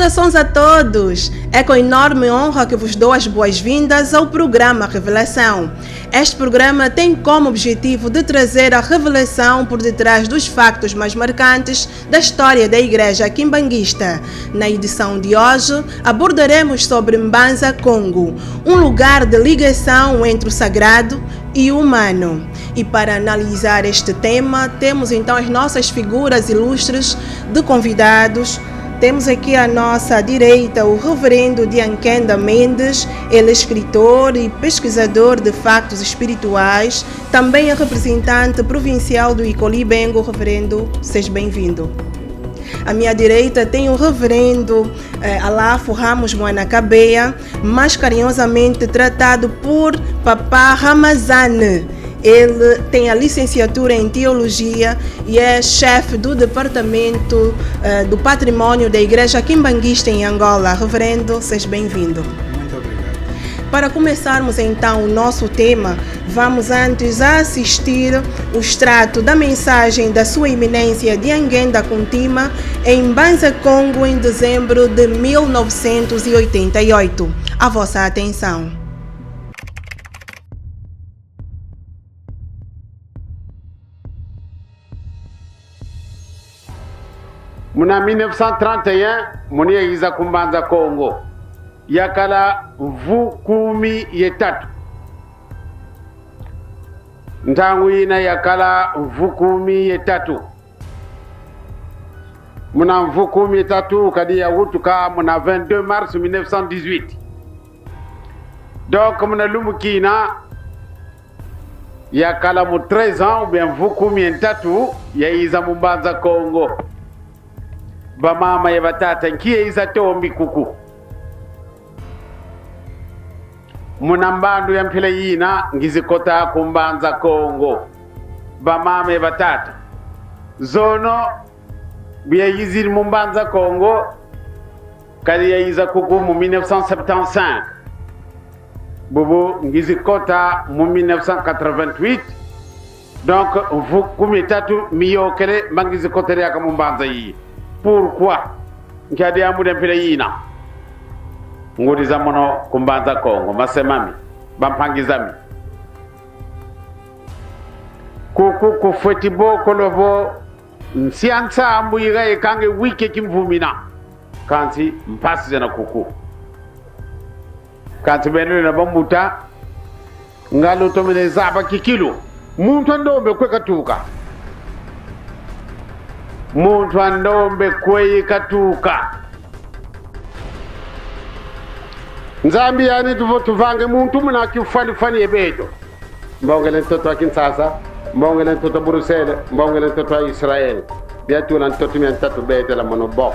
Saudações a todos! É com enorme honra que vos dou as boas-vindas ao programa Revelação. Este programa tem como objetivo de trazer a revelação por detrás dos factos mais marcantes da história da Igreja Quimbanguista. Na edição de hoje, abordaremos sobre Mbanza Congo, um lugar de ligação entre o sagrado e o humano. E para analisar este tema, temos então as nossas figuras ilustres de convidados. Temos aqui à nossa direita o reverendo Diankenda Mendes, ele é escritor e pesquisador de factos espirituais, também é representante provincial do Icolibengo. Reverendo, seja bem-vindo. À minha direita tem o reverendo Alafo Ramos Moanacabeia, mais carinhosamente tratado por Papá Ramazane. Ele tem a licenciatura em Teologia e é chefe do Departamento do Patrimônio da Igreja Quimbanguista em Angola. Reverendo, seja bem-vindo. Muito obrigado. Para começarmos então o nosso tema, vamos antes assistir o extrato da mensagem da Sua Eminência Diankenda Kuntima em Mbanza Congo em dezembro de 1988. A vossa atenção. Muna 1931 muni yagiza ku Mbanza Congo yakala vukumi yetatu ntangu yina yakala vukumi yetatu muna vukumi yetatu kadi ya wutuka muna 22 mars 1918 donc muna lumukina yakala mu 13 ans ou bien vukumi yetatu yagiza mu Mbanza Congo bamama ya batata nkiye iza tombi kuku munambandu ya mpila yina ngizikota ku Mbanza Congo bamama ya batata zono biya yiziri mu Mbanza Congo kali ya iza kuku mu 1975 bubu ngizikota mu 1988 donc vous kumi tatu miyokele mangizikotere aka mu Mbanza yi. Pourquoi nkadi amude mpila yina ngudi za mono ku Mbanza Congo masemami bampangizami kuku kufeti boko lobo nsiansa ambu yiga kange wike kimvumina kanti mpasi na kuku kanti benu na bamuta ngalo tomene zaba kikilo muntu ndombe kwekatuka muntu andombe kweye katuka nzambi yani tuvange muntu muna kifani ebeto mbongele ntoto wa Kinshasa mbongele ntoto wa Bruxelles mbongele ntoto wa Israel biatu na ntoto mi ntatu bete la mono bo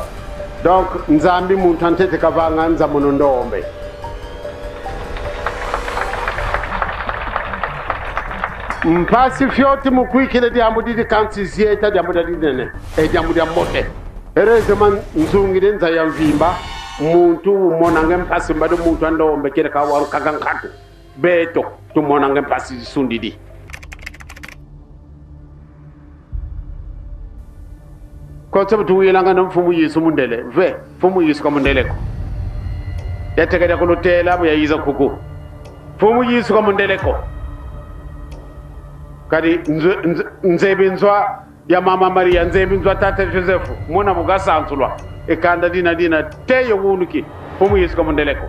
donc nzambi muntu antete kavanga nza mono ndombe mpasi fyoti mukwikile diambu didi kansi zieta diambu didi nene diambu dia mote ereze man nzungire nza ya mvimba muntu monange mpasi mbado muntu andombe kile ka waru kagankatu beto tu monange mpasi sundidi ko sabutu yelanga no mfumu Yesu mundele ve mfumu Yesu ko mundele ko yategede ko lutela bu yayiza kuku mfumu Yesu ko mundele ko kadi nzebinzwa ya mama Maria nzebinzwa tata Joseph mona mugasansulwa ekanda dina teyo wunuki fumu Yesu komondeleko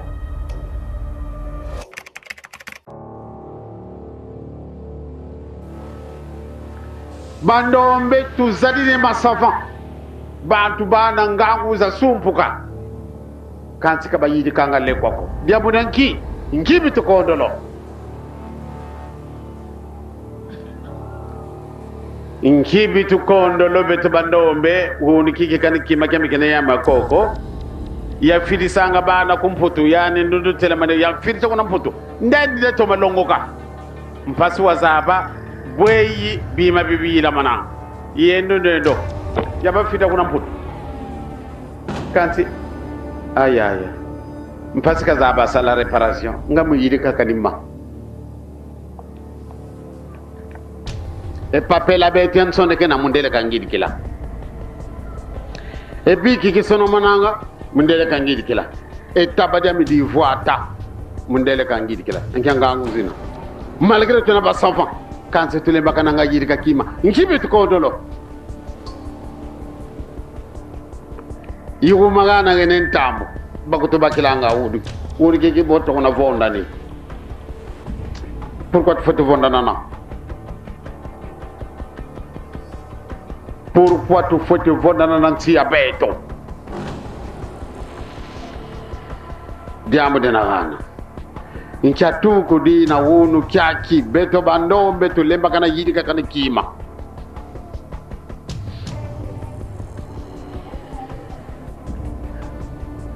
bandombe tuzadine masavan bantu bana ngangu za sumpuka kanti kabayidi kanga lekwako diamunanki ngibi tukondolo inkibi tukondo lobeto bandombe unikike kanikima kemikene ya makoko ya filisanga bana kumputu yani ndundu telemane ya filisa kuna mputu ndani de to malongoka mpasi wazaba bweyi bima bibila mana yendo ndo ya bafita kuna mputu kanti aya mpasi kazaba sala reparation ngamu yirika kanima e papela beti ansonde kena mundele kangidi kila e biki kisono mananga mundele kangidi kila etabada mi di voata mundele kangidi kila nkanga nguzina malgré tuna ba sanfa quand c'est tule bakana ngajiri kakima nkibe tukondolo yigu magana ngenen tambo bakuto bakilanga wudu keke boto kona vonda ni pourquoi tu fais vonda nana pourquoi tu fais vonda nana si abeto diamo dena gana incha tuku di na wunu kyaki beto bando beto lemba kana yidi kana kima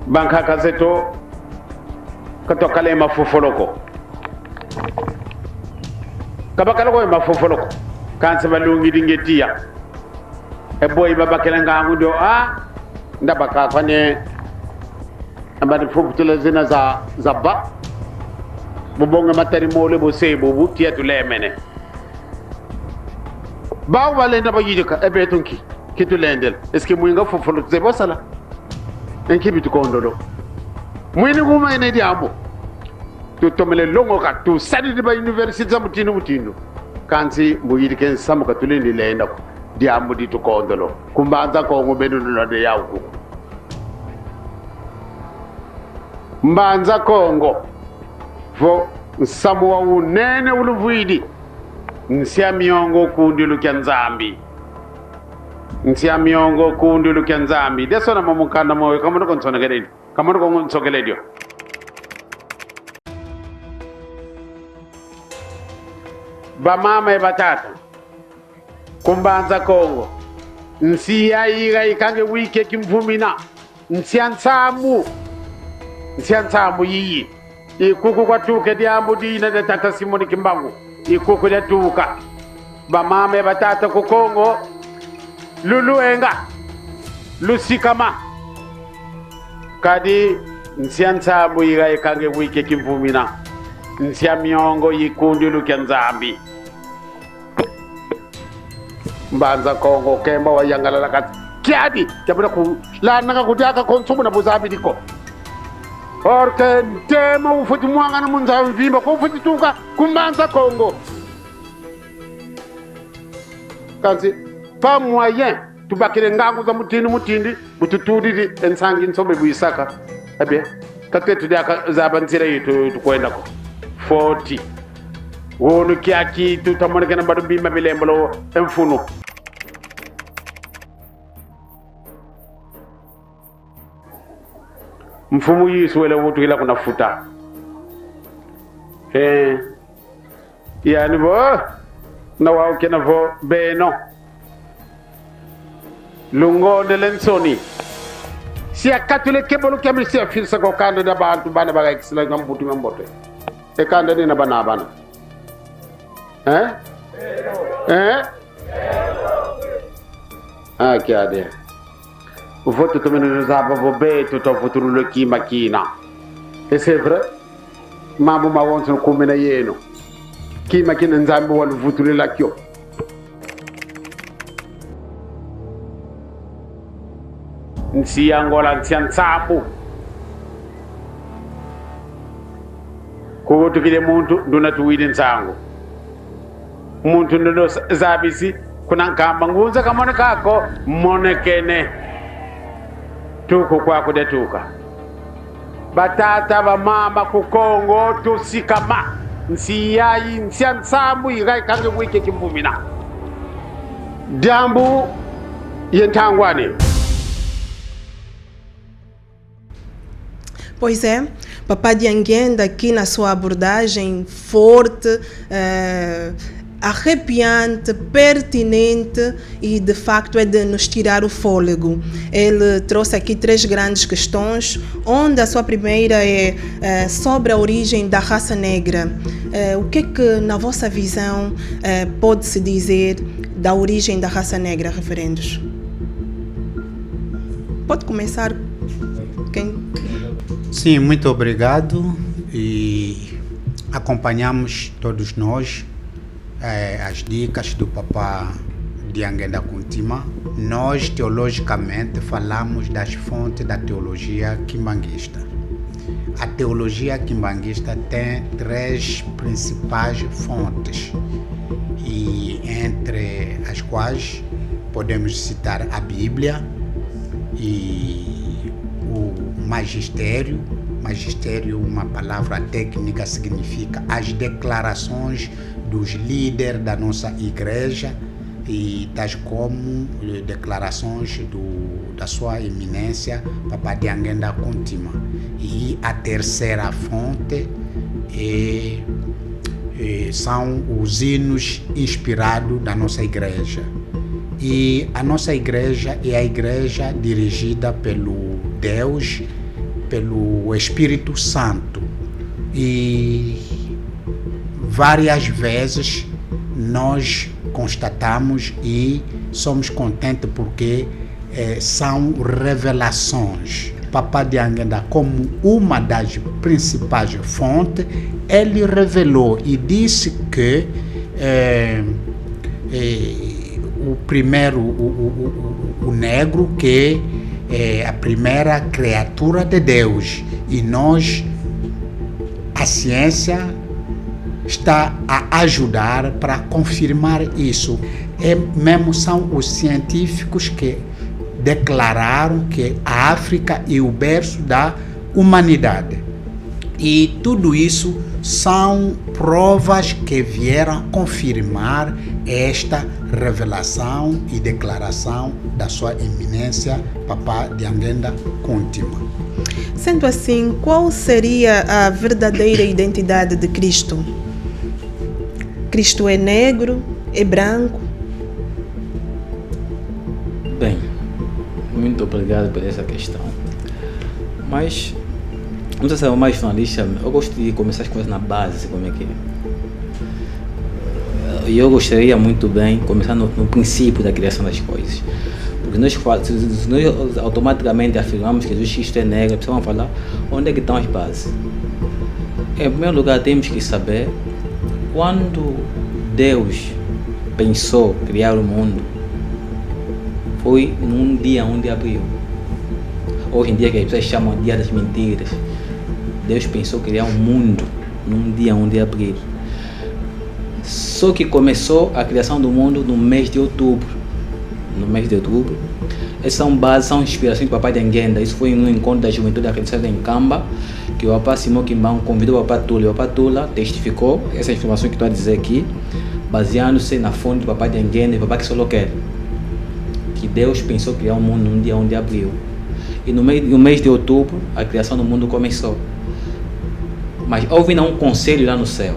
banka kazeto kato kale mafofoloko kabakaloko mafofoloko kanse balungi dingetia e boy babakela ngamu do ndabaka kwane ambani fubutula zina za ba bobonga matari mole bo sebo bu tia tulemene ba wale ndaba yidika e betonki kitu lendel est-ce que muinga fofolo zebo sala enki bitu kondolo muini kuma ene diambo to tomele longo ka to sadi de ba université mutino kansi mu yidike samu ka tulendi lenda ko diambo di to kondolo kumbanza ko ngo bedu no de yawo mbanza kongo fo nsamu wa unene uluvuidi nsia miongo kundilu kya nzambi deso na mamukanda moyo kamono konsona geledi kamono konso geledio ba mama e batata kumbanza kongo nsia iga ikange wike kimvumina nsia nsamu yiyi ikuku kwa tuke diambu dina de tata Simoni Kimbangu ikuku de tuka ba mama e batata ku Kongo luluenga lusikama kadi nsamu yiga ikange wike kimvumina nsia miongo yikundi lukya nzambi mbanza Kongo kemba wa yangalala kati kiadi jabuna ku la nanga kutiaka konsumu na buzabi diko orke tema ufuti mwanga na munza vimba ko ufuti tuka kumbanza Kongo kanzi pa moyen tubakire ngangu za mutindi bututudiri ensangi nsombe buisaka abe katetu daka zabanzira yitu tukwenda ko 40 wonu kiaki tutamone kana badu bimba bilembolo enfunu mfumu Yesu wala wutu ila kuna futa yani bo na wao kena vo beno lungo de lensoni si akatule kebolo kemri si afirsa ko kande da bantu bana baga excellent ngambuti ngambote e kande ni na bana kiade voto to meno zaba vo beto to futuro le kina e c'est vrai mambo ma wonso kumena yeno kina nzambi wal futuro la kyo nsi angola nsiansapu ko tukile muntu nduna tuwide nsango muntu ndo zabisi kuna nkamba ngunza kamone kako monekene tuko kwa kudetuka batata ba mama ku Kongo tusikama nsiyayi nsiansambu igai kange wike kimvumina dambu yentangwane. Pois é, Papá Dianguenda aqui na sua abordagem forte, arrepiante, pertinente e de facto é de nos tirar o fôlego. Ele trouxe aqui 3 grandes questões, onde a sua primeira é sobre a origem da raça negra. O que é que, na vossa visão, pode-se dizer da origem da raça negra, referendos? Pode começar quem... Sim, muito obrigado e acompanhamos todos nós as dicas do Papá Dianguenda Kuntima nós teologicamente falamos das fontes da teologia quimbanguista. A teologia quimbanguista tem 3 principais fontes, e entre as quais podemos citar a Bíblia e o magistério. Magistério, uma palavra técnica, significa as declarações dos líderes da nossa igreja, e tais como declarações da sua eminência Papa Diangenda Kuntima. E a terceira fonte são os hinos inspirados da nossa igreja. E a nossa igreja é a igreja dirigida pelo Deus, pelo Espírito Santo. E várias vezes nós constatamos e somos contentes porque são revelações. Papa Diangenda, como uma das principais fontes, ele revelou e disse que o primeiro, o negro, que é a primeira criatura de Deus, e nós, a ciência está a ajudar para confirmar isso. Mesmo são os científicos que declararam que a África é o berço da humanidade. E tudo isso são provas que vieram confirmar esta revelação e declaração da sua eminência Papa Diangenda Kuntima. Sendo assim, qual seria a verdadeira identidade de Cristo? Cristo é negro? É branco? Bem, muito obrigado por essa questão. Mas, não sei se é o mais finalista, eu gosto de começar as coisas na base, como é que é. E eu gostaria muito bem começar no princípio da criação das coisas. Porque nós automaticamente afirmamos que Jesus Cristo é negro, precisamos falar onde é que estão as bases. Em primeiro lugar, temos que saber quando Deus pensou criar o mundo, foi num dia 1 de abril. Hoje em dia, que as pessoas chamam de dia das mentiras. Deus pensou criar um mundo num dia 1 de abril. Só que começou a criação do mundo no mês de outubro. No mês de outubro. Essas são bases, são inspirações do Papa Diangenda. Isso foi no encontro da juventude acreditada em Camba, que o Papa Simão Quimbão convidou o Papa Tula. O Papa Tula testificou essa informação que estou a dizer aqui, baseando-se na fonte do Papa Diangenda e do Papa Kisoloquer, que Deus pensou criar um mundo no dia 1 de abril. E no mês de outubro, a criação do mundo começou. Mas houve um conselho lá no céu.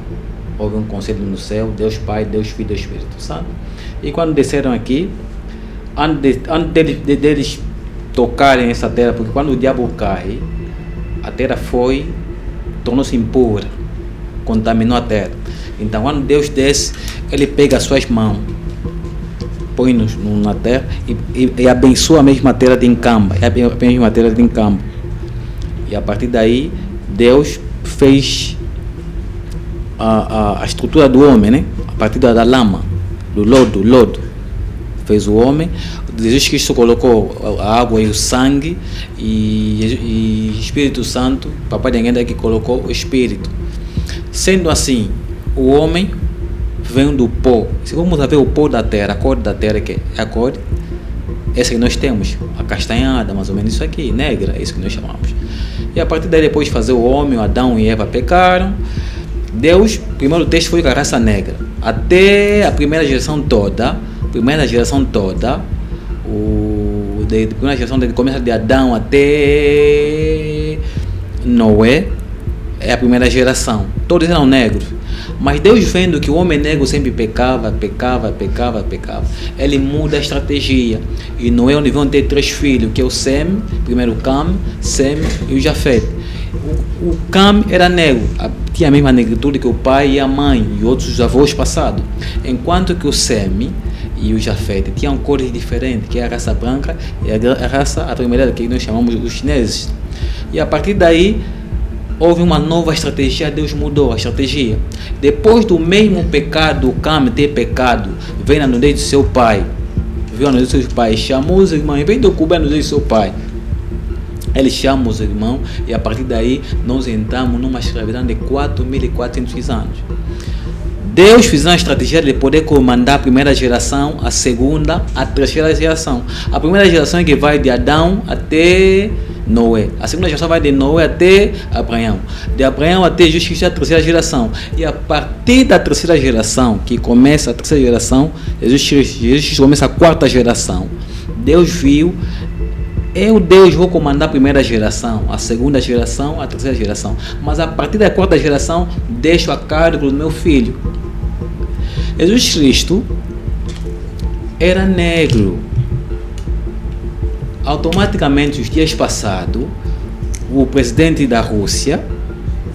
Houve um conselho no céu, Deus Pai, Deus Filho, Deus Espírito Santo. E quando desceram aqui, antes deles tocarem essa terra, porque quando o diabo cai, a terra tornou-se impura, contaminou a terra. Então quando Deus desce, ele pega as suas mãos, põe na terra e abençoa a mesma terra de Incamba, E a partir daí, Deus fez a estrutura do homem, né? A partir da lama, do lodo, fez o homem. Jesus Cristo colocou a água e o sangue, e Espírito Santo, Papai Diangenda, que colocou o Espírito. Sendo assim, o homem vem do pó. Se vamos ver o pó da terra, a cor da terra, que é a cor essa que nós temos, a castanhada, mais ou menos isso aqui, negra, é isso que nós chamamos. E a partir daí, depois de fazer o homem, Adão e Eva pecaram, Deus, primeiro texto foi com a raça negra, até a primeira geração toda, primeira geração começa de Adão até Noé, é a primeira geração, todos eram negros. Mas Deus, vendo que o homem negro sempre pecava, ele muda a estratégia. E Noé, onde vão ter 3 filhos, que é o Sem, primeiro o Cam, Sem e o Jafet. O Cam era negro, tinha a mesma negritude que o pai e a mãe e outros avós passados. Enquanto que o Sem e o Jafet tinham cores diferentes, que é a raça branca e a raça avermelhada, que nós chamamos os chineses. E a partir daí, houve uma nova estratégia, Deus mudou a estratégia. Depois do mesmo pecado, o Cam ter pecado, vem na nudez do seu pai, viu nos seus pais, chamou os irmãos, em vez de ocupar nos seu pai, ele chama os irmãos e a partir daí nós entramos numa escravidão de 4.400 anos. Deus fez uma estratégia de poder comandar a primeira geração, a segunda, a terceira geração. A primeira geração é que vai de Adão até Noé. A segunda geração vai de Noé até Abraão. De Abraão até Jesus Cristo é a terceira geração. E a partir da terceira geração, que começa a terceira geração, Jesus Cristo começa a quarta geração. Deus viu, Deus vou comandar a primeira geração, a segunda geração, a terceira geração. Mas a partir da quarta geração, deixo a cargo do meu filho. Jesus Cristo era negro. Automaticamente, os dias passados, o presidente da Rússia,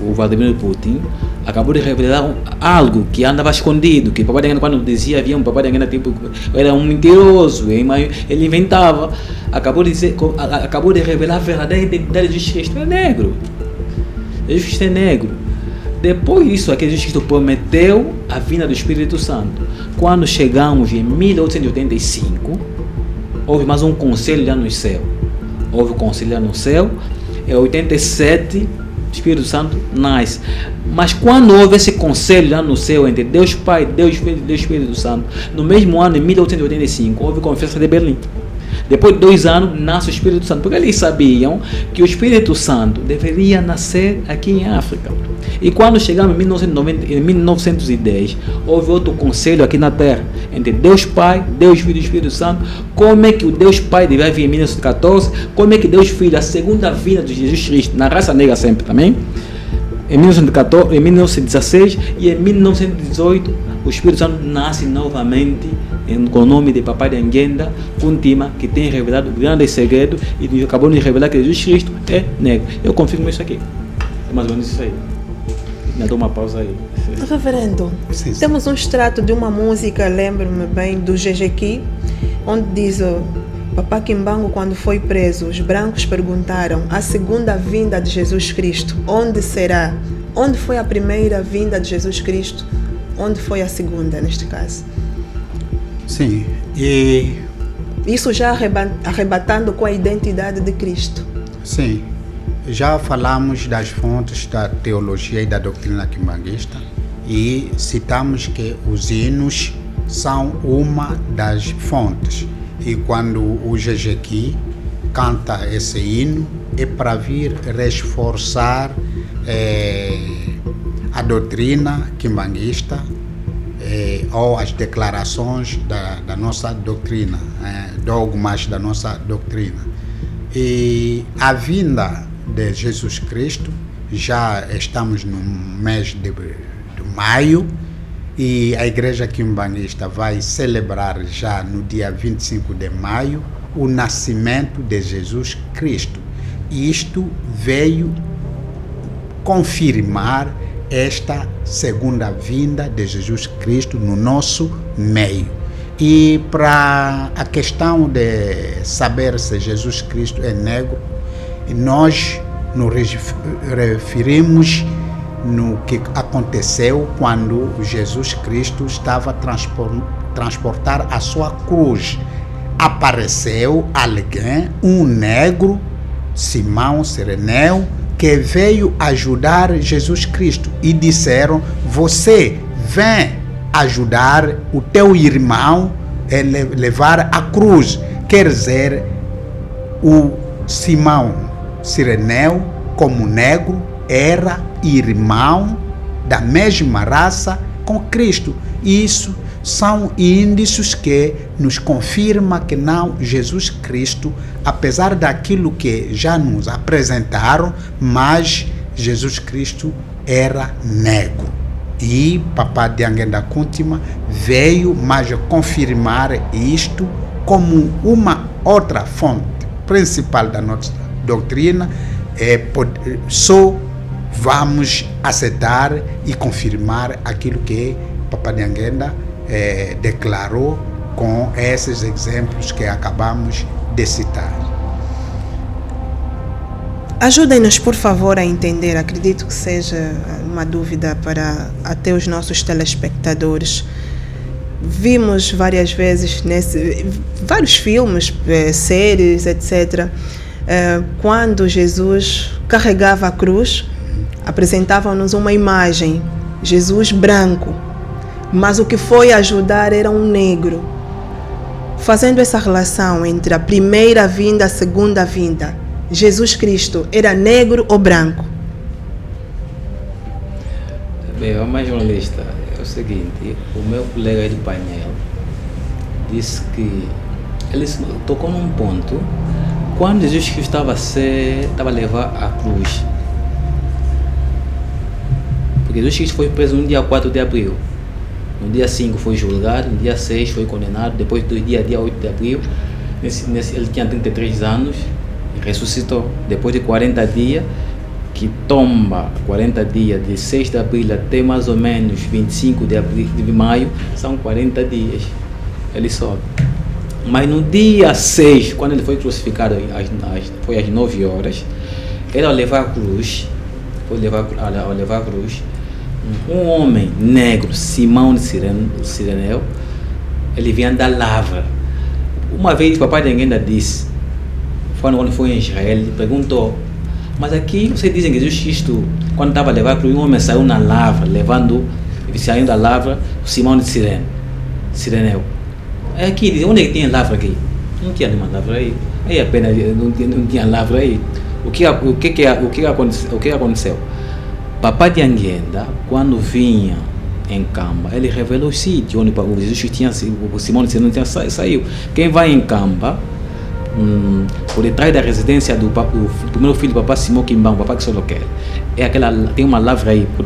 o Vladimir Putin, acabou de revelar algo que andava escondido, que o papai da Engana, quando dizia havia um papai da Engana, tipo, era um mentiroso, ele inventava, acabou de revelar a verdadeira identidade de Jesus Cristo. É negro. Jesus Cristo é negro. Depois disso, aqui Jesus Cristo prometeu a vinda do Espírito Santo. Quando chegamos em 1885, houve mais um conselho lá no céu. Houve um conselho lá no céu. Em 87, o Espírito Santo nasce. Mas quando houve esse conselho lá no céu entre Deus Pai, Deus Filho e Deus Espírito Santo, no mesmo ano, em 1885, houve a Conferência de Berlim. Depois de 2 anos, nasce o Espírito Santo. Porque eles sabiam que o Espírito Santo deveria nascer aqui em África. E quando chegamos em 1910, houve outro conselho aqui na Terra, entre Deus Pai, Deus Filho e Espírito Santo. Como é que o Deus Pai deveria vir em 1914? Como é que Deus Filho, a segunda vinda de Jesus Cristo, na raça negra sempre também, em 1914, em 1916 e em 1918, o Espírito Santo nasce novamente com o nome de Papai da Engenda, Kuntima, que tem revelado grandes segredos e acabou de revelar que Jesus Cristo é negro. Eu confirmo isso aqui. É mais ou menos isso aí. Me dou uma pausa aí. Reverendo, Sim. temos um extrato de uma música, lembro-me bem, do Jejequi, onde diz: Papá Kimbangu, quando foi preso, os brancos perguntaram: a segunda vinda de Jesus Cristo, onde será? Onde foi a primeira vinda de Jesus Cristo? Onde foi a segunda, neste caso? Sim, e Isso já arrebatando com a identidade de Cristo. sim, já falamos das fontes da teologia e da doutrina quimbanguista e citamos que os hinos são uma das fontes. E quando o Jejequi canta esse hino, é para vir reforçar a doutrina quimbanguista ou as declarações da nossa doutrina, dogmas da nossa doutrina. E a vinda de Jesus Cristo, já estamos no mês de maio, e a Igreja Quimbanguista vai celebrar já no dia 25 de maio o nascimento de Jesus Cristo. Isto veio confirmar esta segunda vinda de Jesus Cristo no nosso meio. E para a questão de saber se Jesus Cristo é negro, nós nos referimos no que aconteceu quando Jesus Cristo estava a transportar a sua cruz. Apareceu alguém, um negro, Simão Cireneu, que veio ajudar Jesus Cristo e disseram: você vem ajudar o teu irmão a levar a cruz. Quer dizer, o Simão Cireneu, como negro, era irmão da mesma raça com Cristo. Isso são indícios que nos confirmam que não, Jesus Cristo, apesar daquilo que já nos apresentaram, mas Jesus Cristo era negro. E Papá de Angenda Kuntima veio mais confirmar isto como uma outra fonte principal da nossa doutrina. Só vamos aceitar e confirmar aquilo que Papá de Angenda declarou com esses exemplos que acabamos de citar. Ajudem-nos, por favor, a entender. Acredito que seja uma dúvida para até os nossos telespectadores. vimos várias vezes vários filmes, séries, etc. Quando Jesus carregava a cruz, apresentavam-nos uma imagem, Jesus branco, mas o que foi ajudar era um negro. Fazendo essa relação entre a primeira vinda e a segunda vinda, Jesus Cristo era negro ou branco? Bem, o mais jornalista é o seguinte: o meu colega aí do painel disse que ele tocou num ponto quando Jesus Cristo estava a levar a cruz. Porque Jesus Cristo foi preso no dia 4 de abril. No dia 5 foi julgado, no dia 6 foi condenado, depois do dia 8 de abril, ele tinha 33 anos e ressuscitou. Depois de 40 dias, que tomba 40 dias, de 6 de abril até mais ou menos 25 de maio, são 40 dias. Ele sobe. Mas no dia 6, quando ele foi crucificado, foi às 9 horas, ele ao levar a cruz, um homem negro, Simão de Cireneu, ele vinha da Lavra. Uma vez o papai de Anguenda disse, quando foi em Israel, ele perguntou: mas aqui vocês dizem que Jesus Cristo, quando estava a levar a cruz, um homem saiu na Lavra, saiu da Lavra, Simão de Cireneu. É aqui, onde é que tem lavra aqui? Não tinha nenhuma lavra aí. Aí apenas não tinha lavra aí. O que aconteceu? Papai de Anguenda, quando vinha em Camba, ele revelou o sítio onde o Jesus tinha, o Simão de Cireneu tinha saído. Quem vai em Camba, por detrás da residência do primeiro filho do papai Simão Kimbangu, papai que só quer, tem uma lavra aí por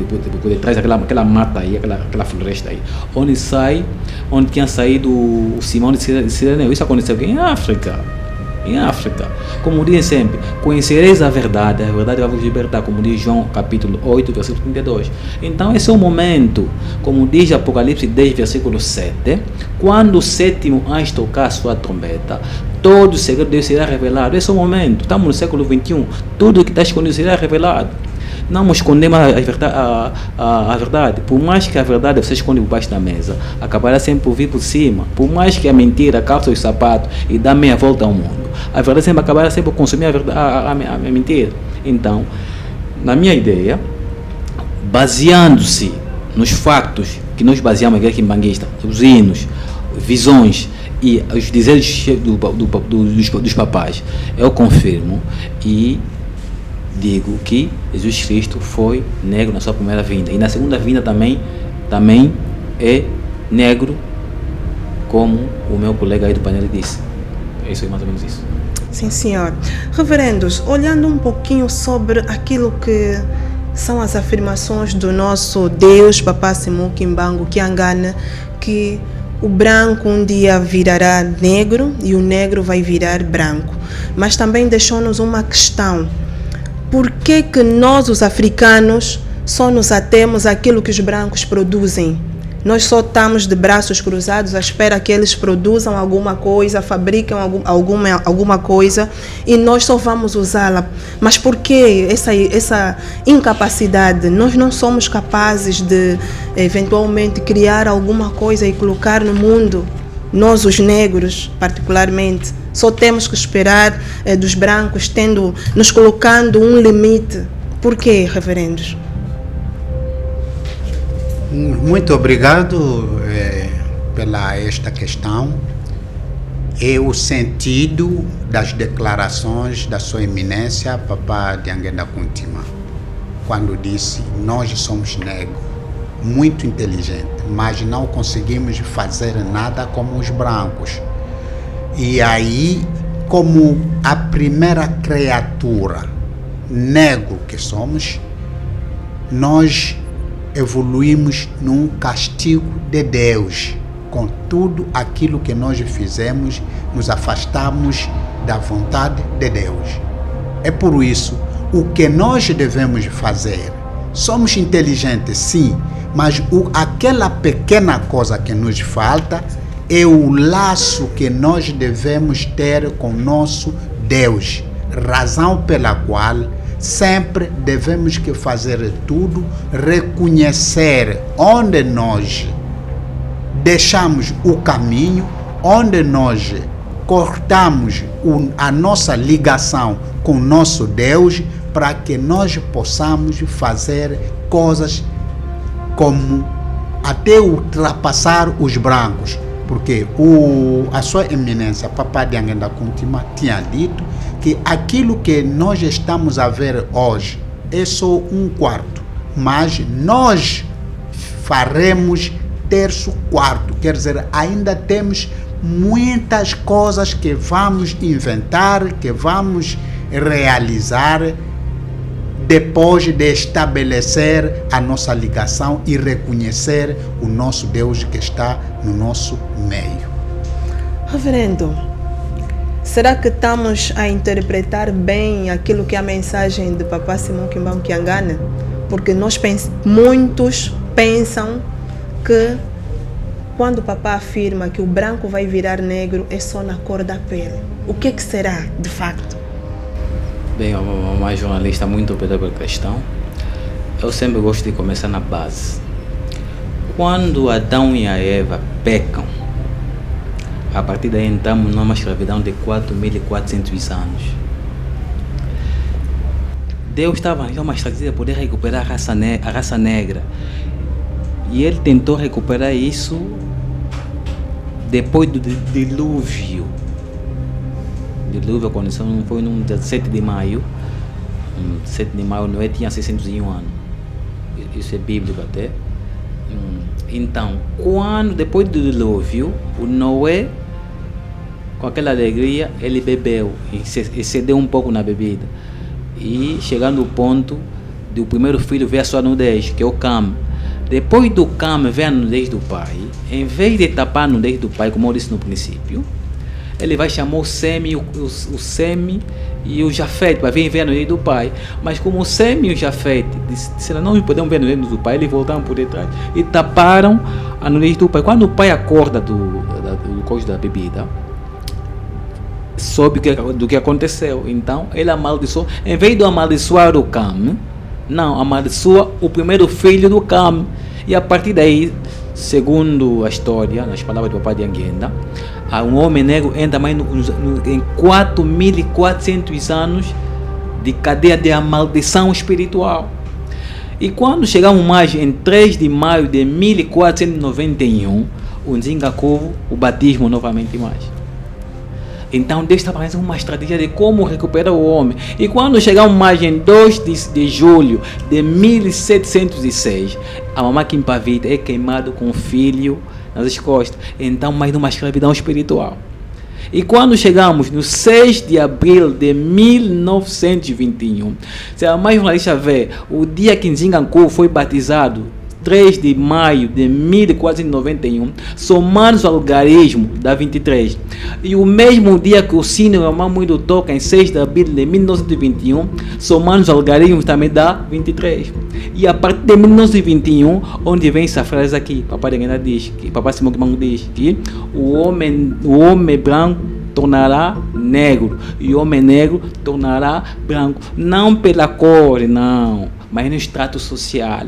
detrás daquela mata aí, aquela floresta aí, onde tinha saído o Simão de Cireneu. Isso aconteceu aqui em África. Como dizem sempre, conhecereis a verdade vai vos libertar, como diz João capítulo 8, versículo 32. Então esse é o momento, como diz Apocalipse 10, versículo 7, quando o sétimo anjo tocar a sua trombeta, todo o segredo de Deus será revelado. Esse é o momento, estamos no século 21, tudo o que está escondido será revelado. Não escondemos a verdade. Por mais que a verdade você esconde por baixo da mesa, acabará sempre por vir por cima. Por mais que a mentira calça os sapatos e dá meia volta ao mundo, a verdade sempre acabará sempre por consumir a mentira. Então, na minha ideia, baseando-se nos factos que nós baseamos aqui em Banguista, os hinos, visões e os desejos dos papais, eu confirmo e digo que Jesus Cristo foi negro na sua primeira vinda, e na segunda vinda também é negro, como o meu colega aí do painel disse. É isso aí, mais ou menos isso. Sim, senhor. Reverendos, olhando um pouquinho sobre aquilo que são as afirmações do nosso Deus, Papá Simão Kimbangu Kyangana, que o branco um dia virará negro e o negro vai virar branco. Mas também deixou-nos uma questão: por que nós, os africanos, só nos atemos àquilo que os brancos produzem? Nós só estamos de braços cruzados à espera que eles produzam alguma coisa, fabricam alguma coisa, e nós só vamos usá-la. Mas por que essa incapacidade? Nós não somos capazes de, eventualmente, criar alguma coisa e colocar no mundo? Nós, os negros, particularmente, só temos que esperar dos brancos, nos colocando um limite. Por quê, reverendos? Muito obrigado pela esta questão. É o sentido das declarações da sua eminência, Papá de Anguenda Kuntima, quando disse: nós somos negros, muito inteligentes, mas não conseguimos fazer nada como os brancos. E aí, como a primeira criatura negro que somos, nós evoluímos num castigo de Deus. Com tudo aquilo que nós fizemos, nos afastamos da vontade de Deus. É por isso, o que nós devemos fazer? Somos inteligentes, sim, mas aquela pequena coisa que nos falta é o laço que nós devemos ter com nosso Deus, razão pela qual sempre devemos que fazer tudo, reconhecer onde nós deixamos o caminho onde nós cortamos a nossa ligação com nosso Deus, para que nós possamos fazer coisas como até ultrapassar os brancos. Porque a sua eminência, Papa de Anguenda Kuntima, tinha dito que aquilo que nós estamos a ver hoje é só um quarto, mas nós faremos terço quarto, quer dizer, ainda temos muitas coisas que vamos inventar, que vamos realizar depois de estabelecer a nossa ligação e reconhecer o nosso Deus que está no nosso meio. Reverendo, será que estamos a interpretar bem aquilo que é a mensagem de Papa Simão Kimbam Kiangana? Porque muitos pensam que quando o Papa afirma que o branco vai virar negro é só na cor da pele. O que será de facto? Bem, uma jornalista muito ocupada pela questão. Eu sempre gosto de começar na base. Quando Adão e a Eva pecam, a partir daí entramos numa escravidão de 4.400 anos. Deus estava em uma estratégia de poder recuperar a raça negra. E ele tentou recuperar isso depois do dilúvio. O dilúvio aconteceu foi no 17 de maio. 7 de maio, Noé tinha 601 anos. Isso é bíblico até. Então, depois do dilúvio, o Noé, com aquela alegria, ele bebeu e cedeu um pouco na bebida. E chegando ao ponto do primeiro filho ver a sua nudez, que é o Cam. Depois do Cam ver a nudez do pai, em vez de tapar a nudez do pai, como eu disse no princípio, ele vai chamar o Semi, o Semi e o Jafete para vir ver a nudez do pai. Mas como o Semi e o Jafete disseram não podemos ver a nudez do pai, eles voltaram por detrás e taparam a nudez do pai. Quando o pai acorda do coisa da bebida, soube do que aconteceu. Então ele amaldiçoou, em vez de amaldiçoar o Cam, não, amaldiçoa o primeiro filho do Cam. E a partir daí, segundo a história, nas palavras do Papai de Anguenda, um homem negro entra mais em 4.400 anos de cadeia de maldição espiritual. E quando chegamos mais em 3 de maio de 1491, o Nzingakovo, o batismo novamente mais. Então Deus está fazendo uma estratégia de como recuperar o homem. E quando chegamos mais em 2 de julho de 1706, a mamãe Kimpavita é queimado com o filho nas costas. Então mais uma escravidão espiritual. E quando chegamos no 6 de abril de 1921, se a mais jornalista vê, o dia que Nzingakovo foi batizado, 3 de maio de 1491, somando o algarismo da 23. E o mesmo dia que o sino Mamãe Muito toca, em 6 de abril de 1921, somando os algarismos também dá 23. E a partir de 1921, onde vem essa frase aqui, Papai de Anguenda diz, que Papai Simão Kimbam diz que o homem branco tornará negro e o homem negro tornará branco, não pela cor, não, mas no extrato social.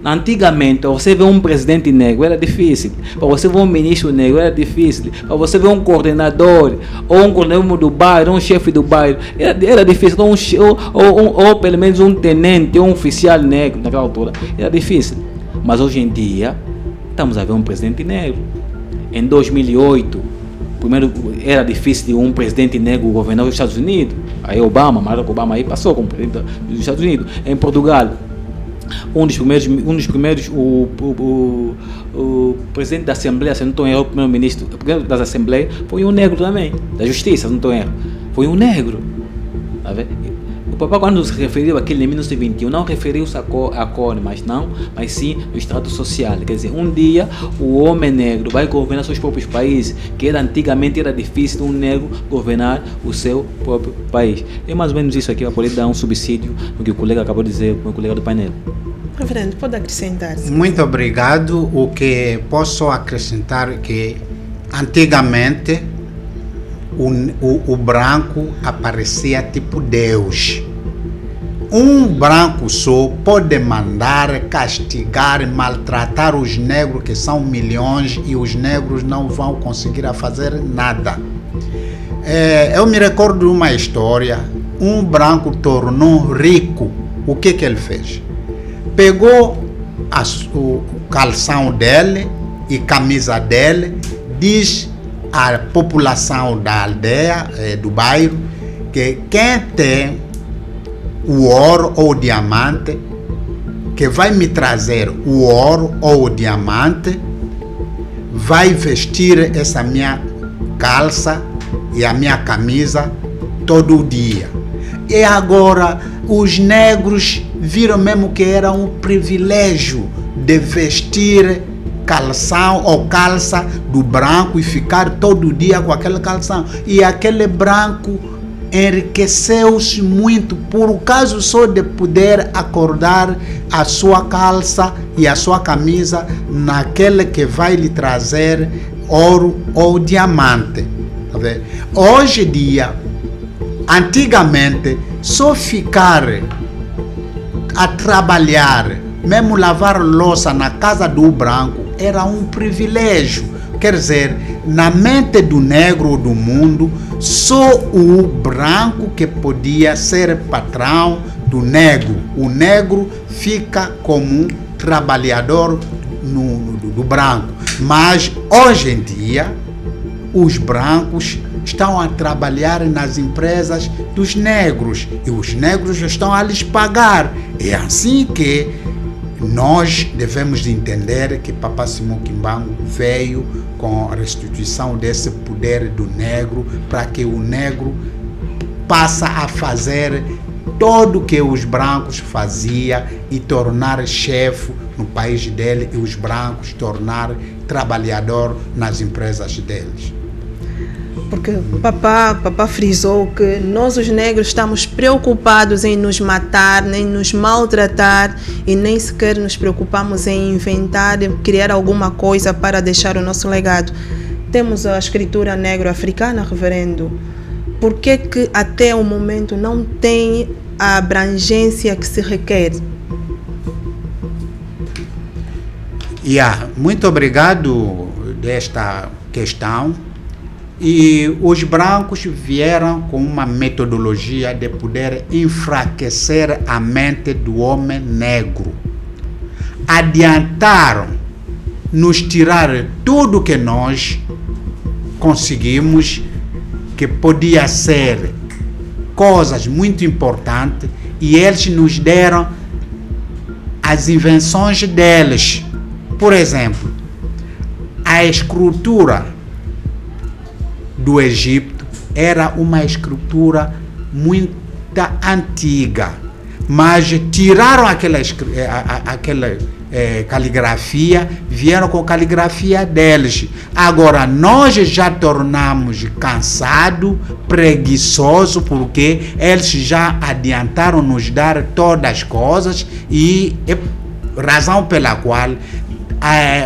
Antigamente, para você ver um presidente negro era difícil, para você ver um ministro negro era difícil, para você ver um coordenador, ou um coordenador do bairro, um chefe do bairro, era difícil, ou pelo menos um tenente, ou um oficial negro naquela altura, era difícil. Mas hoje em dia, estamos a ver um presidente negro. Em 2008, primeiro era difícil de um presidente negro governar os Estados Unidos, aí Barack Obama aí passou como presidente dos Estados Unidos. Em Portugal, um dos primeiros, o presidente da Assembleia, se não estou errado, o primeiro-ministro das Assembleias, foi um negro também, da Justiça, se não estou errado, foi um negro. Tá vendo? O papai, quando se referiu àquele em 1921, não referiu-se à cor, mas sim no extrato social. Quer dizer, um dia o homem negro vai governar seus próprios países, que antigamente era difícil um negro governar o seu próprio país. É mais ou menos isso aqui, para poder dar um subsídio no que o colega acabou de dizer, o meu colega do painel. Reverendo, pode acrescentar? Muito obrigado. O que posso acrescentar é que antigamente o branco aparecia tipo Deus. um branco só pode mandar, castigar, maltratar os negros, que são milhões, e os negros não vão conseguir fazer nada. Eu me recordo de uma história. Um branco tornou rico. O que ele fez? Pegou o calção dele e camisa dele, diz à população da aldeia, do bairro, que quem tem o ouro ou o diamante, que vai me trazer o ouro ou o diamante, vai vestir essa minha calça e a minha camisa todo dia. E agora os negros viram mesmo que era um privilégio de vestir calção ou calça do branco e ficar todo dia com aquele calção. E aquele branco enriqueceu-se muito por causa só de poder acordar a sua calça e a sua camisa naquele que vai lhe trazer ouro ou diamante. Tá vendo? Hoje em dia, antigamente, só ficar a trabalhar, mesmo lavar louça na casa do branco, era um privilégio. Quer dizer, na mente do negro do mundo, só o branco que podia ser patrão do negro. O negro fica como um trabalhador do branco. Mas hoje em dia, os brancos estão a trabalhar nas empresas dos negros e os negros estão a lhes pagar. É assim que nós devemos entender que Papa Simão Kimbangu veio com a restituição desse poder do negro, para que o negro passe a fazer tudo o que os brancos faziam e tornar chefe no país dele, e os brancos tornar trabalhador nas empresas deles. Porque papá frisou que nós os negros estamos preocupados em nos matar, nem nos maltratar, e nem sequer nos preocupamos em inventar, criar alguma coisa para deixar o nosso legado. Temos a escritura negro-africana, reverendo. Por que até o momento não tem a abrangência que se requer? Muito obrigado desta questão. E os brancos vieram com uma metodologia de poder enfraquecer a mente do homem negro. Adiantaram nos tirar tudo que nós conseguimos, que podia ser coisas muito importantes, e eles nos deram as invenções deles. Por exemplo, a escultura do Egito era uma escritura muito antiga, mas tiraram aquela caligrafia, vieram com a caligrafia deles. Agora nós já tornamos cansado, preguiçoso, porque eles já adiantaram nos dar todas as coisas, e razão pela qual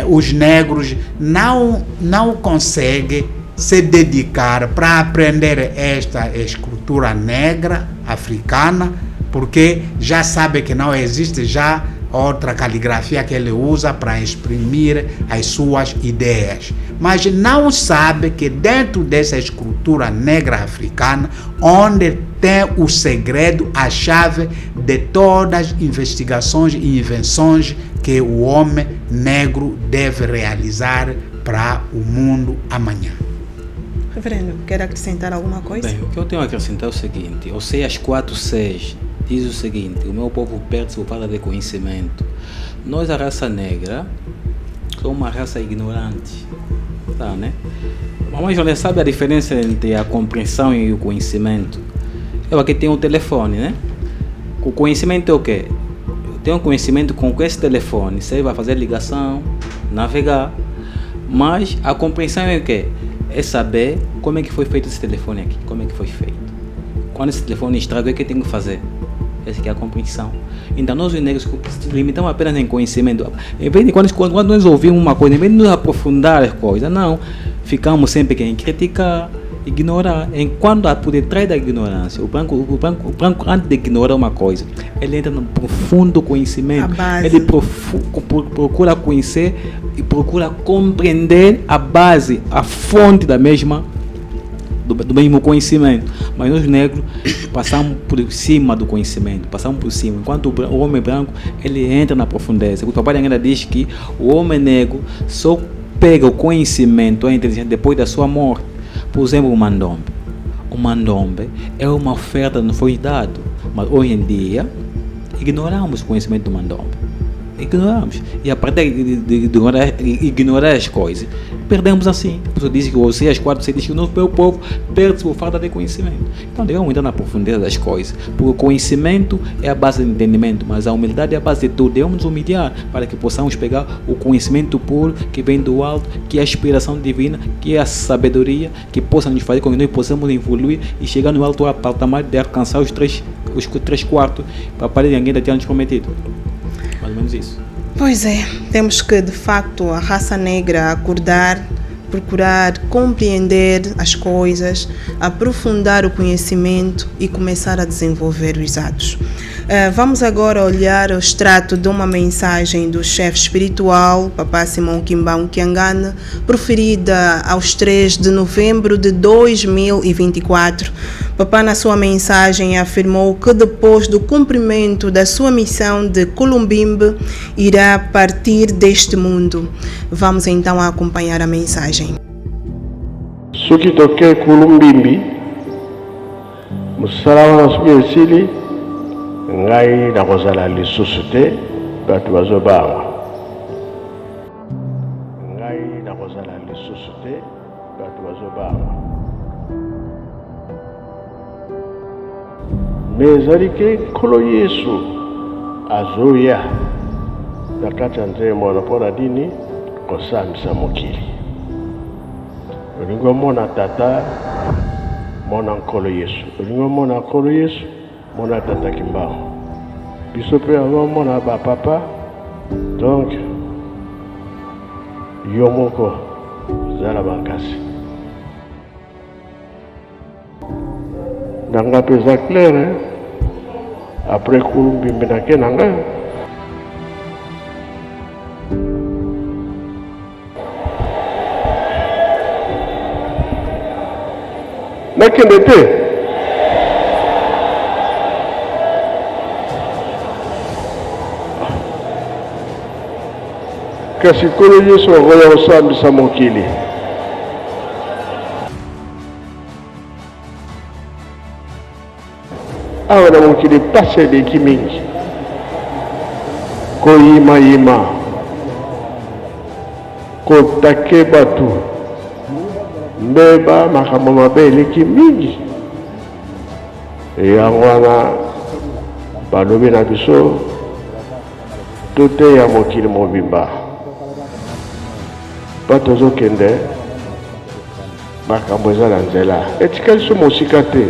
os negros não conseguem se dedicar para aprender esta escultura negra africana, porque já sabe que não existe já outra caligrafia que ele usa para exprimir as suas ideias. Mas não sabe que dentro dessa escultura negra africana, onde tem o segredo, a chave de todas as investigações e invenções que o homem negro deve realizar para o mundo amanhã. Reverendo, quer acrescentar alguma coisa? Bem, o que eu tenho a acrescentar é o seguinte: eu sei as 4 Cs, diz o seguinte: o meu povo perde-se por falta de conhecimento. Nós, a raça negra, somos uma raça ignorante, tá, né? Mas já sabe a diferença entre a compreensão e o conhecimento. Eu aqui tenho um telefone, né? O conhecimento é o quê? Eu tenho conhecimento com esse telefone, você vai fazer ligação, navegar, mas a compreensão é o quê? É saber como é que foi feito esse telefone aqui, como é que foi feito. Quando esse telefone estraga, o que eu tenho que fazer? Essa é a compreensão. Então nós os negros limitamos apenas em conhecimento. Em vez de quando nós ouvimos uma coisa, em vez de nos aprofundar as coisas, não. Ficamos sempre em criticar, ignorar. Enquanto por detrás da ignorância, o branco antes de ignorar uma coisa, ele entra no profundo conhecimento. Ele procura conhecer e procura compreender a base, a fonte do mesmo conhecimento. Mas nós negros passamos por cima do conhecimento, enquanto o homem branco ele entra na profundeza. O papai ainda diz que o homem negro só pega o conhecimento, a inteligência depois da sua morte. Por exemplo, o mandombe é uma oferta que não foi dado, mas hoje em dia ignoramos o conhecimento do mandombe. E a partir de ignorar as coisas, perdemos assim. Você diz que você diz que o nosso povo perde por falta de conhecimento. Então devemos entrar na profundidade das coisas, porque o conhecimento é a base do entendimento, mas a humildade é a base de tudo. Devemos nos humilhar para que possamos pegar o conhecimento puro que vem do alto, que é a inspiração divina, que é a sabedoria, que possa nos fazer com que nós possamos evoluir e chegar no alto patamar de alcançar os 3/4 para parar de ninguém ter nos prometido. Mais ou menos isso. Pois é, temos que de facto a raça negra acordar, procurar compreender as coisas, aprofundar o conhecimento e começar a desenvolver os atos. Vamos agora olhar o extrato de uma mensagem do chefe espiritual, Papá Simão Kimbau Kiangana, proferida aos 3 de novembro de 2024. Papá, na sua mensagem, afirmou que depois do cumprimento da sua missão de Kulumbimbi, irá partir deste mundo. Vamos então acompanhar a mensagem. Suki toke Kulumbimbi, musalamu nasubiyesili, ngai nakozala lisusu te, bato bazobanga. Mezali ke nkolo Yesu azoya na kati ya nzembo mpona dini kosambisa mokili. Olingo mona tata mona nkolo Yesu, olingo mona nkolo Yesu mona tata Kimbau. Biso pe mona ba papa, donc yo moko zala bankasi. Nanga pesa clair, hein? Après Kulumbimbi nake nanga. Nakende te. Kasi nkolo Yesu akoya kosambisa mokili. Awa na mokili pasi eleki mingi, koyima kotake bato, mbeba makambo mabe eleki mingi. Yango wana balobi na biso toteya mokili mobimba, mpa tozokende makambo eza na nzela, etikali so mosika te.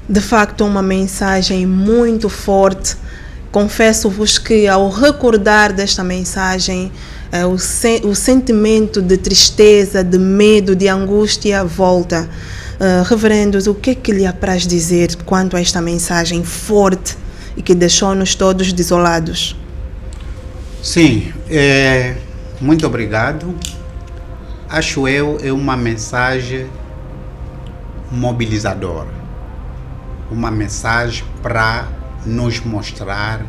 De facto, uma mensagem muito forte. Confesso-vos que ao recordar desta mensagem, o sentimento de tristeza, de medo, de angústia volta. Reverendos, o que é que lhe apraz dizer quanto a esta mensagem forte e que deixou-nos todos desolados? Sim, muito obrigado. Acho é uma mensagem mobilizadora. Uma mensagem para nos mostrar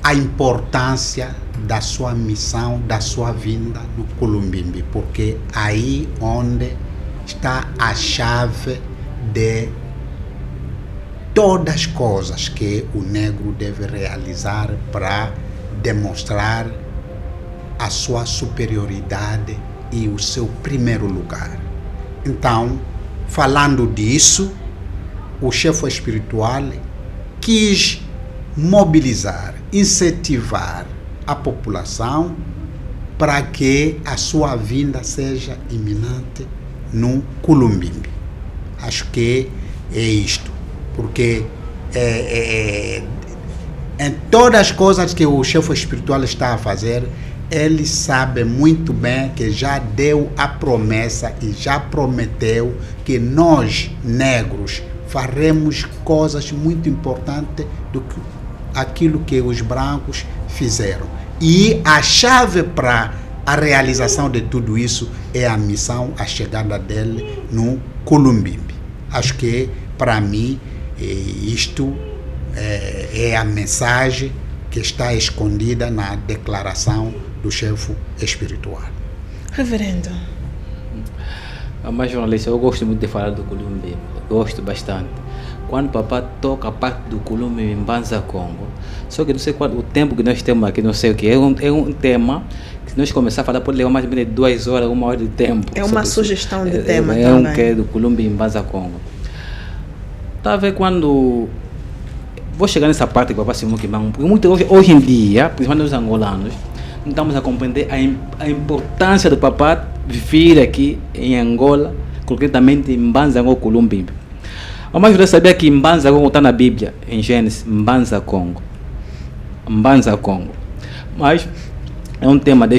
a importância da sua missão, da sua vinda no Kulumbimbi, porque aí onde está a chave de todas as coisas que o negro deve realizar para demonstrar a sua superioridade e o seu primeiro lugar. Então, falando disso, o chefe espiritual quis mobilizar, incentivar a população para que a sua vinda seja iminente no Culumbimbi. Acho que é isto, porque em todas as coisas que o chefe espiritual está a fazer, ele sabe muito bem que já deu a promessa e já prometeu que nós, negros, faremos coisas muito importantes do que aquilo que os brancos fizeram. E a chave para a realização de tudo isso é a missão, a chegada dele no Culumbimbi. Acho que, para mim, isto é a mensagem que está escondida na declaração do chefe espiritual. Reverendo. Mas, jornalista, eu gosto muito de falar do Culumbimbi. Gosto bastante. Quando o papá toca a parte do Culumbimbi em Mbanza Congo, só que não sei qual o tempo que nós temos aqui, não sei o que, é um tema que se nós começar a falar pode levar mais ou menos 2 horas, 1 hora de tempo. É uma sugestão de tema também. É um que é do Culumbimbi em Mbanza Congo. Tá a ver quando... Vou chegar nessa parte que o papá Simão Kimbangu, porque hoje em dia, principalmente os angolanos, não estamos a compreender a importância do papá vir aqui em Angola, concretamente em Mbanza Congo, Culumbimbi. Mas você sabia que Mbanza Congo está na Bíblia, em Gênesis, Mbanza Congo. Mbanza Congo. Mas é um tema para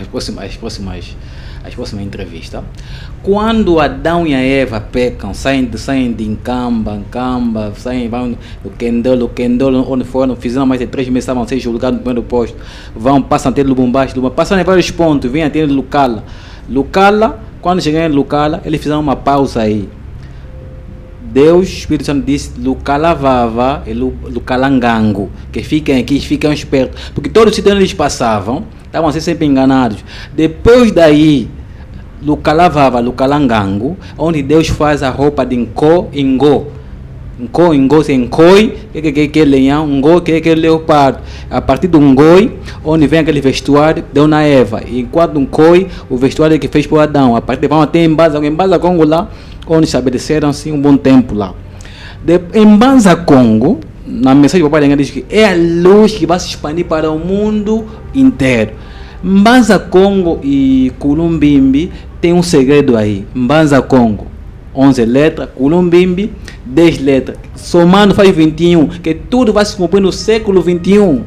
as próximas entrevistas. Quando Adão e a Eva pecam, saem de Incamba, vão no Kendolo, onde foram, fizeram mais de 3 meses, estavam a ser julgados no primeiro posto, passam até Lubumbashi, passam em vários pontos, vêm até Lucala, quando chegaram em Lucala, eles fizeram uma pausa aí. Deus, o Espírito Santo disse, Lucala Vava e Lucalangango, que fiquem aqui, fiquem espertos, porque todos os sítios onde eles passavam, estavam a ser sempre enganados. Depois daí, Lucala Vava, Lucalangango, onde Deus faz a roupa de Ngô, sem Ngoi, que é leão, Ngô, que é leopardo. A partir do Ngoi, onde vem aquele vestuário, deu na Eva. E enquanto Ngoi, o vestuário que fez para Adão. A partir de vão até em Mbanza Congo lá, onde estabeleceram-se um bom tempo lá. Em Mbanza Congo, na mensagem do Papai Lenga diz que é a luz que vai se expandir para o mundo inteiro. Mbanza Congo e Culumbimbi tem um segredo aí. Mbanza Congo, 11 letras, Culumbimbi, 10 letras. Somando faz 21, que tudo vai se cumprir no século 21.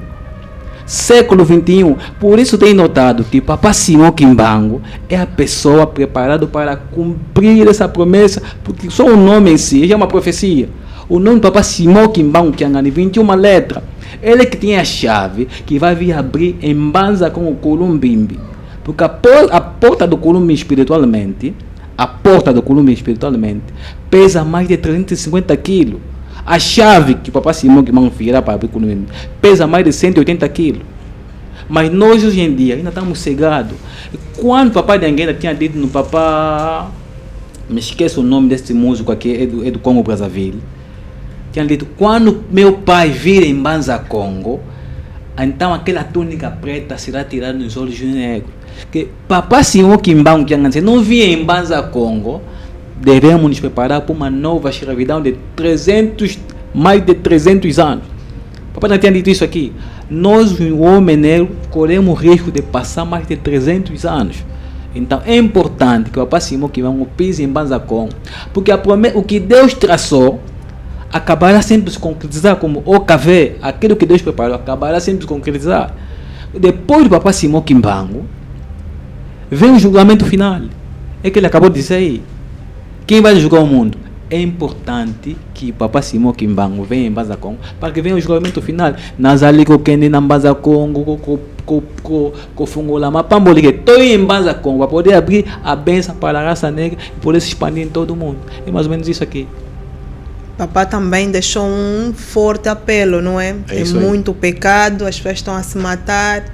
Século 21. Por isso tem notado que Papa Simão Kimbangu é a pessoa preparada para cumprir essa promessa, porque só o nome em si já é uma profecia. O nome do Papa Simão Kimbangu, que é 21 letras, ele que tem a chave que vai vir abrir em Mbanza com o Culumbimbi. Porque a porta do Culumbimbi espiritualmente, pesa mais de 350 quilos. A chave que o Papa Simão Kimbangu virá para abrir o Culumbimbi pesa mais de 180 quilos. Mas nós hoje em dia ainda estamos cegados. Quando o Papai de Anguera tinha dito no Papá, me esqueço o nome desse músico aqui, é do Congo Brazzaville, tinha dito, quando meu pai vir em Mbanza Congo, então aquela túnica preta será tirada nos olhos negros. Que Papa Simão Kimbangu não vinha em Mbanza Congo, devemos nos preparar para uma nova escravidão de mais de 300 anos. Papai não tinha dito isso aqui. Nós, o homem negro, corremos o risco de passar mais de 300 anos. Então é importante que o Papa Simão Kimbangu pise em Mbanza Congo, porque o que Deus traçou acabará sempre se concretizar, como o café, aquilo que Deus preparou, acabará sempre se concretizar. Depois do Papa Simão Kimbangu, vem o julgamento final. É que ele acabou de dizer aí. Quem vai julgar o mundo? É importante que o Papa Simão Kimbangu venha em Mbanza Congo para que venha o julgamento final. Nazali ko kende na Mbanza Congo, ko fungola mapamboli que estou em Mbanza Congo para poder abrir a benção para a raça negra e poder se expandir em todo o mundo. É mais ou menos isso aqui. Papá também deixou um forte apelo, não é? É muito pecado, as pessoas estão a se matar,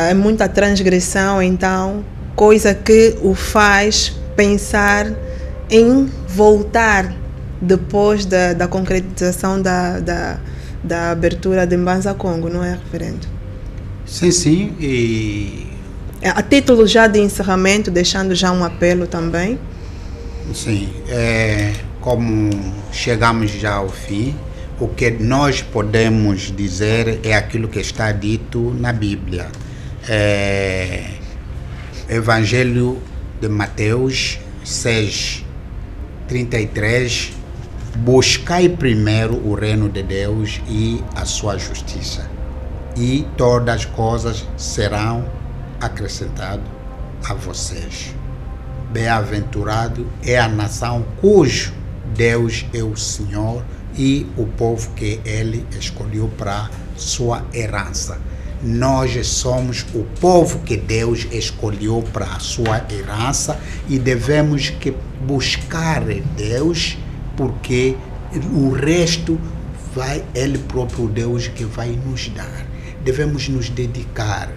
é muita transgressão, então, coisa que o faz pensar em voltar depois da concretização da abertura de Mbanza Congo, não é, reverendo? Sim, e... A título já de encerramento, deixando já um apelo também. Sim, como chegamos já ao fim, o que nós podemos dizer é aquilo que está dito na Bíblia. Evangelho de Mateus 6:33, buscai primeiro o reino de Deus e a sua justiça, e todas as coisas serão acrescentadas a vocês. Bem-aventurado é a nação cujo Deus é o Senhor e o povo que ele escolheu para sua herança. Nós somos o povo que Deus escolheu para a sua herança e devemos que buscar Deus, porque o resto vai ele próprio Deus que vai nos dar. Devemos nos dedicar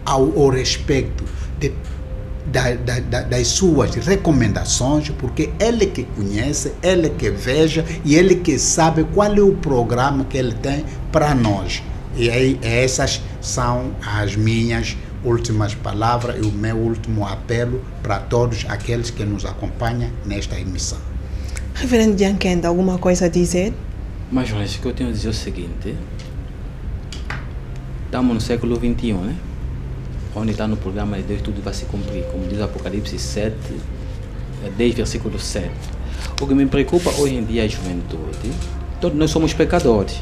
ao respeito das suas recomendações, porque ele que conhece, ele que veja e ele que sabe qual é o programa que ele tem para nós. E aí, essas são as minhas últimas palavras e o meu último apelo para todos aqueles que nos acompanham nesta emissão. Reverendo Diankenda, alguma coisa a dizer? Mas, Jonas, o que eu tenho a dizer é o seguinte: estamos no século XXI, né? Onde está no programa de Deus, tudo vai se cumprir, como diz Apocalipse 7, 10, versículo 7. O que me preocupa hoje em dia é a juventude. Todos nós somos pecadores,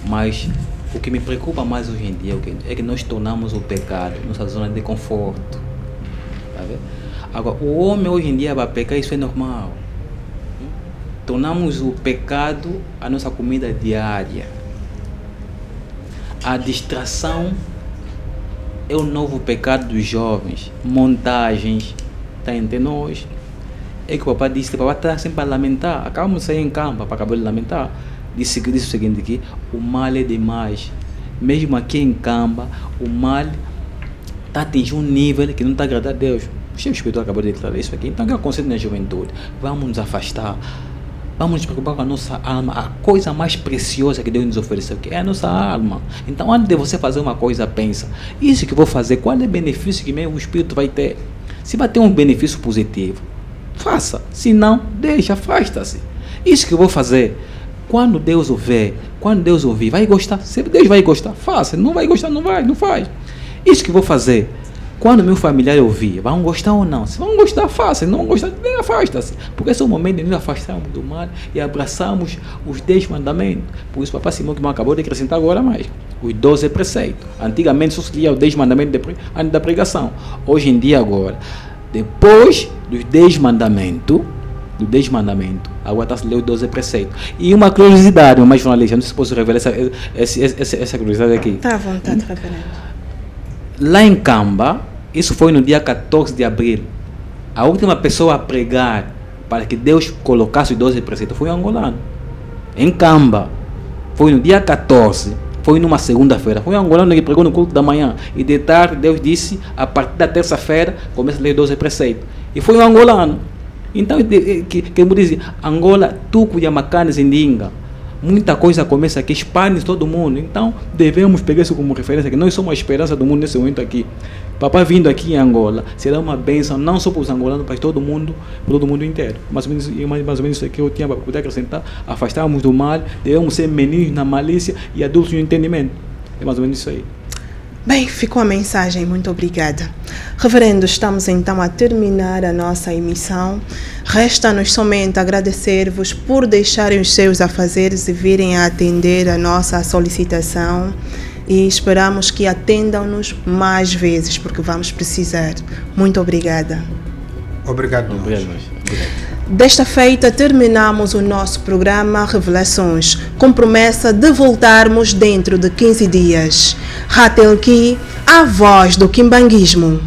mas o que me preocupa mais hoje em dia é que nós tornamos o pecado nossa zona de conforto. Tá vendo? Agora, o homem hoje em dia vai pecar, isso é normal. Tornamos o pecado a nossa comida diária. A distração é o novo pecado dos jovens. Montagens, está entre nós. É que o papai disse, o papai está sempre a lamentar. Acabamos de sair em campo, para acabar de lamentar. Disse o seguinte aqui: o mal é demais. Mesmo aqui em Camba, o mal está atingindo um nível que não está agradando a Deus. O chefe espiritual acabou de declarar isso aqui. Então, o que aconselho na juventude? Vamos nos afastar. Vamos nos preocupar com a nossa alma. A coisa mais preciosa que Deus nos ofereceu aqui é a nossa alma. Então, antes de você fazer uma coisa, pensa: isso que eu vou fazer, qual é o benefício que meu espírito vai ter? Se vai ter um benefício positivo, faça. Se não, deixa, afasta-se. Isso que eu vou fazer, quando Deus o ver, quando Deus ouvir, vai gostar. Se Deus vai gostar, faça. Não vai gostar, não faz. Isso que eu vou fazer, quando meu familiar ouvir, vão gostar ou não? Se vão gostar, faça. Se não gostar, afasta-se. Porque esse é o momento de nos afastarmos do mal e abraçarmos os 10 mandamentos. Por isso, o papai Simão que acabou de acrescentar agora mais. Os 12 preceitos. Antigamente só se lia os 10 mandamentos antes da pregação. Hoje em dia, agora, depois dos 10 mandamentos, agora está se lendo os 12 preceitos. E uma curiosidade, mais jornalista, não sei se posso revelar essa curiosidade aqui. Está à vontade, reverendo. Lá em Camba, isso foi no dia 14 de abril. A última pessoa a pregar para que Deus colocasse os 12 preceitos foi um angolano. Em Camba, foi no dia 14, foi numa segunda-feira. Foi um angolano que pregou no culto da manhã. E de tarde, Deus disse: a partir da terça-feira, começa a ler os 12 preceitos. E foi um angolano. Então, que me diz, Angola, Tuco, Yamacane, Zindinga, muita coisa começa aqui, expande todo mundo. Então, devemos pegar isso como referência, que nós somos a esperança do mundo nesse momento aqui. Papai vindo aqui em Angola será uma bênção, não só para os angolanos, mas para todo mundo inteiro. Mais ou menos isso aqui eu tinha para poder acrescentar: afastarmos do mal, devemos ser meninos na malícia e adultos no entendimento. É mais ou menos isso aí. Bem, ficou a mensagem, muito obrigada. Reverendo, estamos então a terminar a nossa emissão. Resta-nos somente agradecer-vos por deixarem os seus afazeres e virem a atender a nossa solicitação. E esperamos que atendam-nos mais vezes, porque vamos precisar. Muito obrigada. Obrigado. Desta feita, terminamos o nosso programa Revelações, com promessa de voltarmos dentro de 15 dias. Ratelki, a voz do quimbanguismo.